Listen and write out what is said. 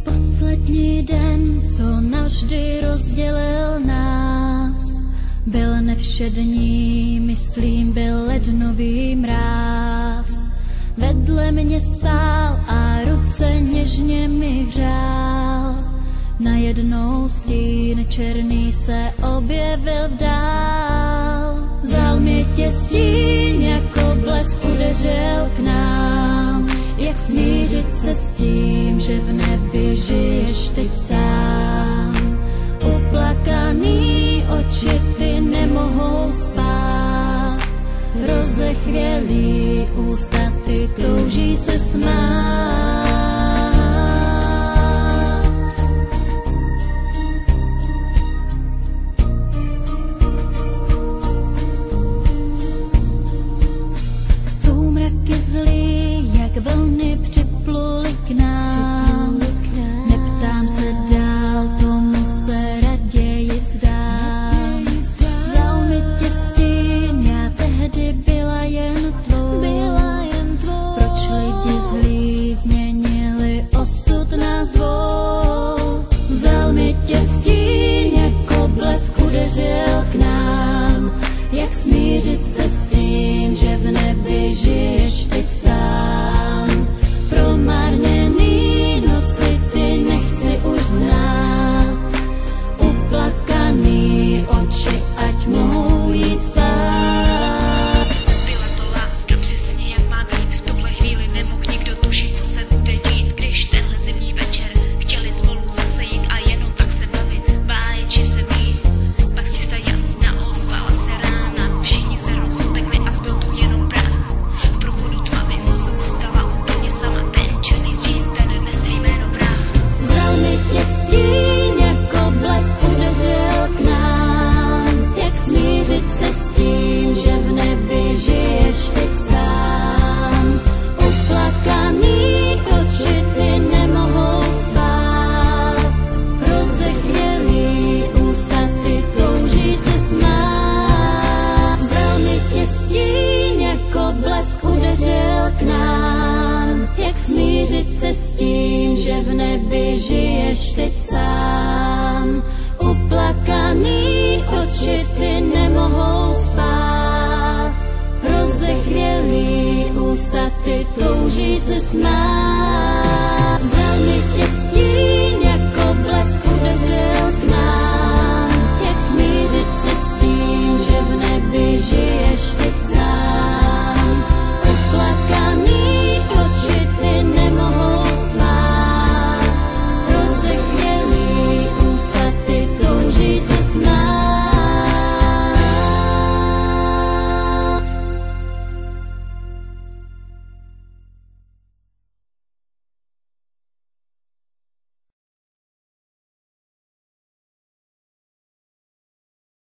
Poslední den, co navždy rozdělil nás, byl nevšední, myslím, byl lednový mráz. Vedle mě stál a ruce něžně mi hřál. Najednou stín černý se objevil dál. Vzal mě těstín, jako blesk udeřil k nám. Jak smířit se s tím, že v nebi žiješ teď sám? Uplakaný oči ty nemohou spát, rozechvělý ústa ty touží se smát. Soumraky zlý, jak vlny připluli k nám. Neptám se dál, tomu se raději vzdám. Vzal mi těstín, já tehdy byla jen tvou. Proč lidi zlí změnili osud nás dvou? Vzal mi těstín, jako blesk udeřil k nám. Jak smířit se s tím, že v nebi žiješ teď sám? Promarněný noci ty nechci už znát. Uplakaný oči, ať mohou jít spát. Byla to láska přesně jak má být. V tuhle chvíli nemohl nikdo tušit, co se bude dít. Když tenhle zimní večer chtěli spolu zase jít a jenom tak se bavit, báječi se být. Pak z těsta jasna ozvala se rána. Všichni se rozutekli a zbyl tu jenom prach. V průchodu tmavy zůstala úplně sama. Ten černý stín, ten nese jméno vrah. Vzal mi těstín, jako blesk udeřil k nám. Jak smířit se s tím, že v nebi žiješ teď sám? Uplakaný oči ty nemohou spát, rozechvělý ústa ty touží se smát. Vzal mi těstín, jako blesk udeřil k nám. Jak smířit se s tím, že v nebi žiješ teď sám? Uplakaný oči ty nemohou spát, rozechvělý ústa ty touží se smát.